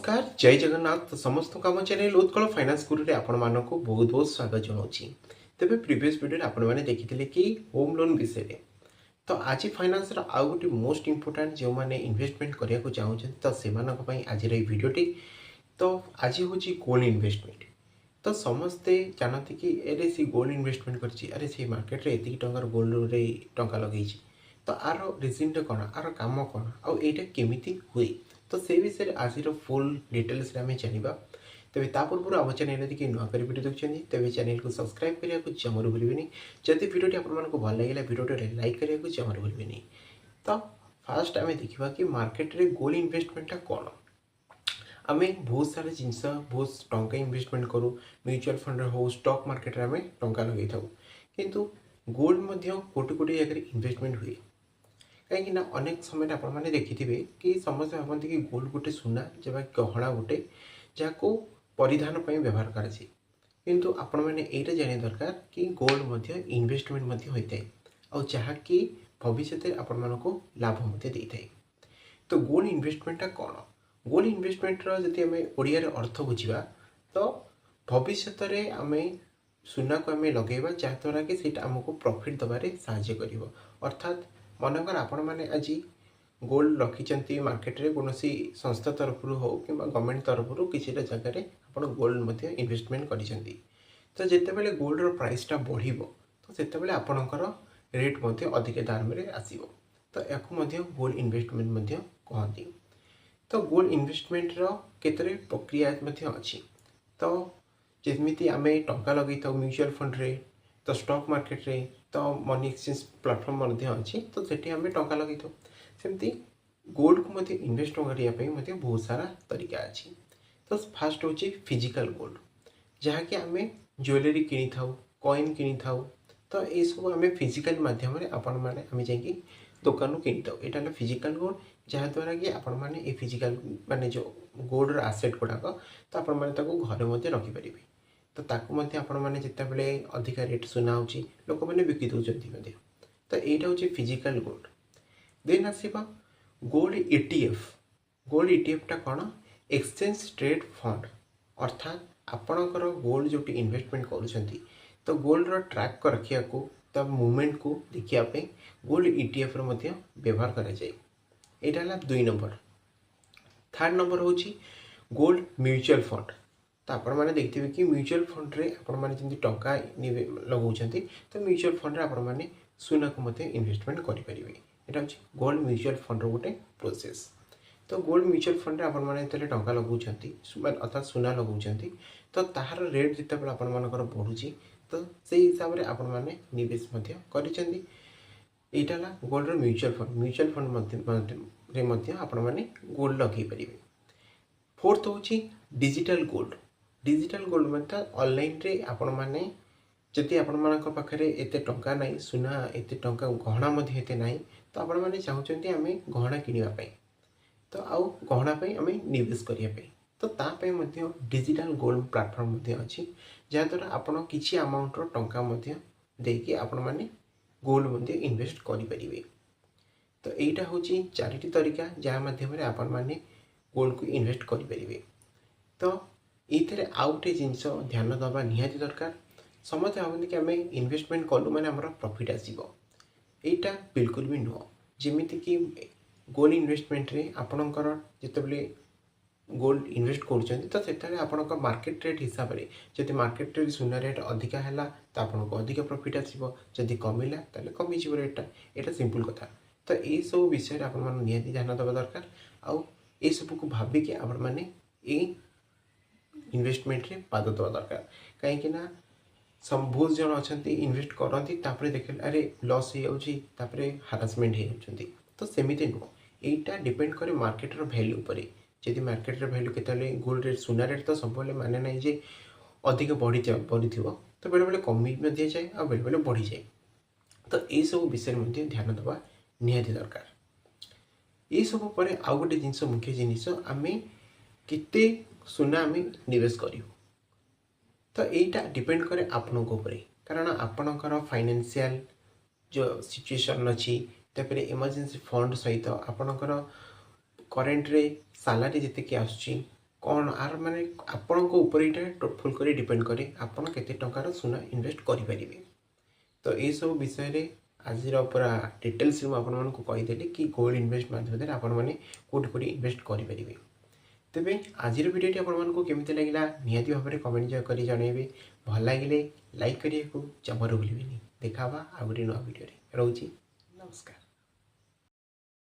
नमस्कार जय जगन्नाथ समस्त काम चैनल उत्कल फाइनान्स गुरु रे आपण मानक बहुत बहुत स्वागत जनाऊँगी। तेरे प्रीवियस वीडियो आपण मैंने देखी कि होम लोन विषय में तो आज फाइनान्स आउ गोटे मोस्ट इंपोर्टाट जो मैंने इन्वेस्टमेंट करने को चाहते तो से आज भिडटी तो आज हूँ गोल्ड इन्वेस्टमेंट। तो समस्ते जानते कि अरे सी गोल्ड इन्वेस्टमेंट करे से मार्केट रे एतिक टंकार गोल्ड रे टंका लगे तो आर रिजन कौन आर काम कौन आईटा केमी हुए तो से विषय आज फुल डिटेल्स आम जानवा। तेज ता पूर्व आम चैनल कि नुआ कर वीडियो देखते तेज चैनल को सब्सक्राइब करने को जमार भूलें। जदि भिडियो आपको भल लगे भिडियो लाइक करने को जमार भूलें। तो फास्ट आम देखा कि मार्केट रे गोल्ड इन्वेस्टमेंटा कौन आम बहुत सारा जिनस बहुत टंका इन्वेस्टमेंट करूँ म्यूचुअल फंड हो स्टॉक मार्केट आम टंका लगे था किंतु गोल्ड कोटी कोटी जगह इन्वेस्टमेंट हुए कहीं अनेक समय आपने देखिथे कि समस्त भावती कि गोल्ड गोटे सुना जब गहना गोटे जहाँ परिधान व्यवहार कराए किंतु आपण मैंने यहाँ जाना दरकार कि गोल्ड इन्वेस्टमेंट होता है और जहाँकि भविष्य आपण मानक लाभ दे था। तो गोल्ड इन्वेस्टमेंटा कौन गोल्ड इन्वेस्टमेंटर जब आम ओडिया अर्थ बुझा तो भविष्य में आम सुना को आम लगेगा जहाँद्वारा कि सीटा आमको प्रॉफिट दबारे साहाय्य कर अर्थात मनकर आपण मैंने आज गोल्ड रखिंट मार्केट रे कौन संस्था तरफ हो कि गवर्नमेंट तरफ किसी जगह आप गोल्ड इन्वेस्टमेंट कर तो जितेबाला गोल्ड प्राइसटा बढ़ तो से आपणकर रेट अधिक दाम में आसो तो या गोल्ड इन्वेस्टमेंट कहती। तो गोल्ड इन्वेस्टमेंट केतरे प्रक्रिया अच्छी तो जमी आम टंका लगे था म्यूचुअल फंड रे तो स्टॉक मार्केट रे तो मनी एक्सचेंज प्लाटफर्म अच्छी तो सेठी आम टंका लगे था सेमती गोल्ड को इन्वेस्ट करने बहुत सारा तरीका अच्छी। तो फास्ट हूँ फिजिकल गोल्ड जहाँकि आम ज्वेलरी किनी था कॉइन किनी था तो ये सब आम फिजिकल माध्यम आपण मैंने आम जा दुकान किनी था यहाँ फिजिकल गोल्ड जहाँद्वारा कि आपण मैंने ये फिजिकल माने जो गोल्ड आसेट गुड़ाक तो आपण मैंने घरे रखिपारे तो ताकू आपण मैंने जितेबाला अधिक रेट सुना हो लोक मैंने बिकी दौरान तो यहाँ हूँ फिजिकल गोल्ड। देन आसवा गोल्ड ईटीएफ टा कौन एक्सचेंज ट्रेड फंड अर्थात आपणकर गोल्ड जो इन्वेस्टमेंट कर तो गोल्ड ट्रैक को रखा तो मूवमेंट को देखापी गोल्ड ईटीएफ व्यवहार कराए यहाँ 2 नंबर। 3rd नंबर हूँ गोल्ड म्यूचुअल फंड तो आपण मैंने देखिए कि म्यूचुअल फंड रे आपण मैंने जमी टंका लगाउछंती तो म्यूचुअल फंड रे आपण मैंने सुना को इन्वेस्टमेंट करेंगे यहाँ हूँ गोल्ड म्यूचुअल फंड गोटे प्रोसेस। तो गोल्ड म्यूचुअल फंड रे आपण मैंने टंका लगाउछंती अर्थात सुना लगाउछंती तो ताहार रेट जितेबाला आपण मानकर बढ़ुची तो से हिसाब से आपण मैंने निवेश करिसेंती यहाँ गोल्ड म्यूचुअल फंड आपण मैंने गोल्ड लगे पारे। 4th हूँ डिजिटल गोल्ड मतलब ऑनलाइन रे आपण मैंने जदि आपण मानक पाखरे एते टंका नहीं सुना एते टंका गहना एते नहीं तो आपण मैंने चाहते आम गहना किनापी तो आउ गहना आम निवेश करने तो तापाई डिजिटल गोल्ड प्लाटफर्म अच्छी जहाँद्वारा आपण किसी अमाउंटर टंका देकी आपण मैंने गोल्ड इन्वेस्ट करें। तो यहाँ हूँ 4टी तरीका जहाँ मध्यम आपण मैंने गोल्ड को इन्वेस्ट करें। तो ये आउ गोटे जिनस ध्यान दबा निहाती दरकार समस्त भावती कि आम इन्वेस्टमेंट कलु मैंने आमर प्रॉफिट आसो यहाँ बिल्कुल भी नुह जमीती कि गोल्ड इन्वेस्टमेंट रे आपणकर जितेबाला गोल्ड इन्वेस्ट कर आपणकर मार्केट रेट हिसाब से जब मार्केट रेट सुना रेट अधिका है तो आपको अधिक प्रॉफिट आसो जदि कमिला तो कमिज रेटा यहाँ सिंपल कथा। तो ये सब विषय आप निहाती ध्यान देवा दरकार आउ ये सब को भाविक आप मैंने इन्वेस्टमेंट रे पाद देवा दरकार कहीं बहुत जन अच्छा इन्वेस्ट करती देखे अरे लॉस हो हारासमेंट हो तो सेमती नुह यहाँ डिपेंड करे मार्केट वैल्यू पर जदि मार्केट वैल्यू के गोल्ड रेट सुना रेट तो सब माने ना जे अधिक बढ़ी तो बेले बेले कमी जाए और बेले बेले बढ़ी जाए तो ये सब विषय में ध्यान देवा निहाती दरकार। ये सब पर आउ गोटे जिनस मुख्य जिनिस आम केते सुना आम निवेश करूँ तो यहाँ डिपेंड करे आपण कारण आपणकर फाइनेंशियल जो सिचुएशन अच्छी तापर इमरजेंसी फंड सहित आपणकर करेन्ट रे सैलरी जितकी आसुची कौन आर माने आपण ऊपर यहाँ फुल कर डिपेंड करे आपण केते टंकार सुना इन्वेस्ट करें। तो ये सब विषय आज पूरा डिटेल्स आपको कहीदेली कि गोल्ड इन्वेस्ट माध्यम आपण मैंने कौटी इन्वेस्ट करेंगे। तेरे आज भिडियो आपको केमी लगे निहती भाव में कमेंट कर जनइबे। भल लगे लाइक करने को जमार भूलें। देखा आ गए नुआ भिडियो रोचे। नमस्कार।